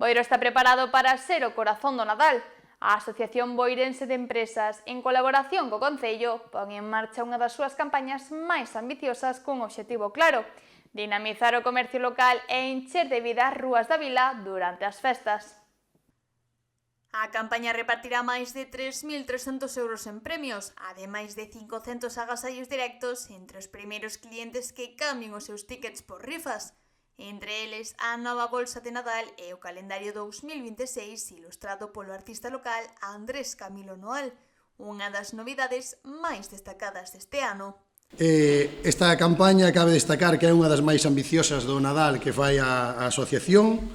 Boiro está preparado para ser o corazón do Nadal. A Asociación Boirense de Empresas, en colaboración co Concello, pon en marcha unha das súas campañas máis ambiciosas cun obxectivo claro: dinamizar o comercio local e encher de vida as rúas da vila durante as festas. A campaña repartirá máis de 3.300 euros en premios, ademais de 500 agasallos directos entre os primeiros clientes que cambien os seus tickets por rifas. Entre eles, a nova bolsa de Nadal e o calendario 2026 ilustrado polo artista local Andrés Camilo Noal, unha das novidades máis destacadas deste ano. Esta campaña cabe destacar que é unha das máis ambiciosas do Nadal que fai a asociación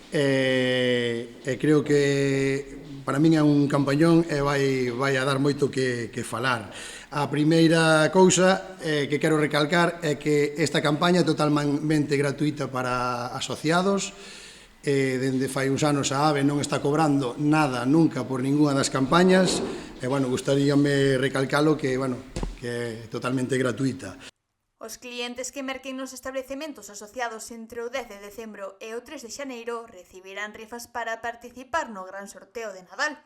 e creo que para min é un campañón e vai a dar moito que falar. A primeira cousa que quero recalcar é que esta campaña é totalmente gratuita para asociados. Dende fai uns anos a AVE non está cobrando nada nunca por ningunha das campañas e, gustaríame recalcalo que é totalmente gratuita. Os clientes que merquen nos establecementos asociados entre o 10 de decembro e o 3 de xaneiro recibirán rifas para participar no gran sorteo de Nadal.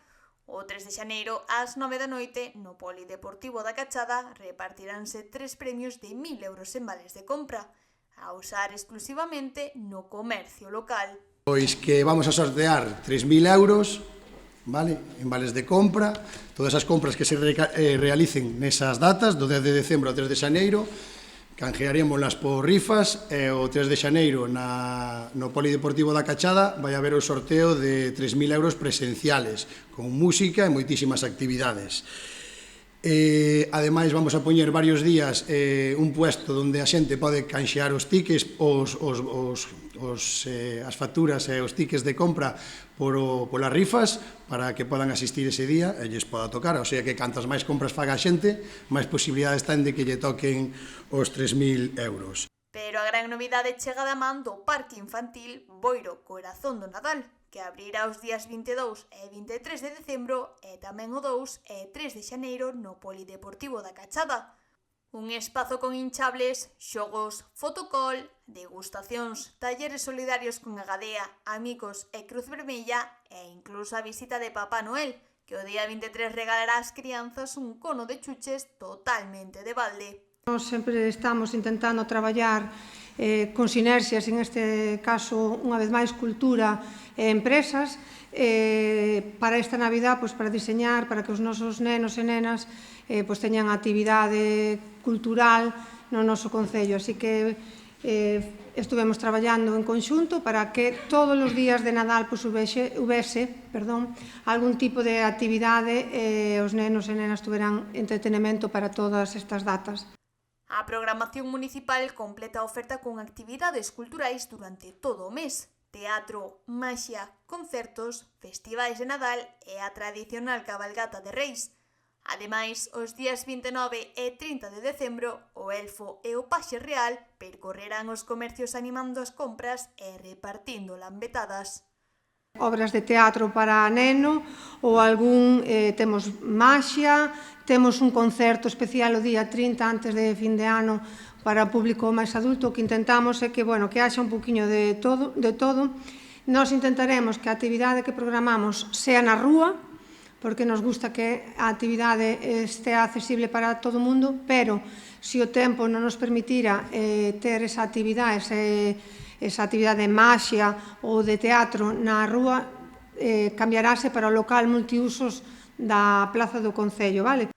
O 3 de xaneiro, ás 9 da noite, no Polideportivo da Cachada, repartiránse 3 premios de 1.000 euros en vales de compra, a usar exclusivamente no comercio local. Pois que vamos a sortear 3.000 euros, en vales de compra, todas as compras que se realicen nesas datas, do 10 de decembro ao 3 de xaneiro, canjearémolas por rifas e o 3 de xaneiro no Polideportivo da Cachada vai haber o sorteo de 3.000 euros presenciales, con música e moitísimas actividades. Ademais, vamos a poñer varios días un puesto onde a xente pode canxear os tickets, as facturas e os tickets de compra polas rifas para que podan asistir ese día e lles poda tocar, o sea que cantas máis compras faga a xente, máis posibilidades ten de que lle toquen os 3.000 euros. Pero a gran novidade chega da man do Parque Infantil Boiro Corazón do Nadal, que abrirá os días 22 e 23 de decembro e tamén o 2 e 3 de xaneiro no Polideportivo da Cachada. Un espazo con hinchables, xogos, fotocall, degustacións, talleres solidarios con Agadea, Amigos e Cruz Vermella e incluso a visita de Papá Noel, que o día 23 regalará ás crianzas un cono de chuches totalmente de balde. Nós sempre estamos intentando traballar con sinerxias, en este caso, unha vez máis, cultura e empresas, para esta Navidad, para diseñar, para que os nosos nenos e nenas teñan actividade cultural no noso concello. Así que estuvemos traballando en conxunto para que todos os días de Nadal houvese algún tipo de actividade e os nenos e nenas tuveran entretenimento para todas estas datas. A programación municipal completa a oferta con actividades culturais durante todo o mes: teatro, maxia, concertos, festivais de Nadal e a tradicional cabalgata de Reis. Ademais, os días 29 e 30 de decembro, o Elfo e o Paxe Real percorrerán os comercios animando as compras e repartindo lambetadas. Obras de teatro para neno ou temos maxia, temos un concerto especial o día 30 antes de fin de ano para o público máis adulto. O que intentamos é que haxa un poquinho de todo. Nós intentaremos que a actividade que programamos sea na rúa, porque nos gusta que a actividade estea accesible para todo o mundo, pero se o tempo non nos permitira ter esa actividade de maxia ou de teatro na rúa, cambiarase para o local multiusos da Plaza do Concello, vale?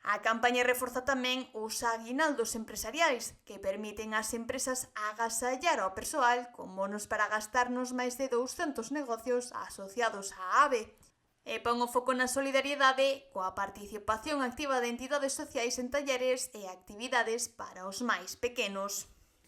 A campaña reforza tamén os aguinaldos empresariais, que permiten ás empresas agasallar ao persoal con bonos para gastar nos máis de 200 negocios asociados á AVE. E pon o foco na solidariedade coa participación activa de entidades sociais en talleres e actividades para os máis pequenos.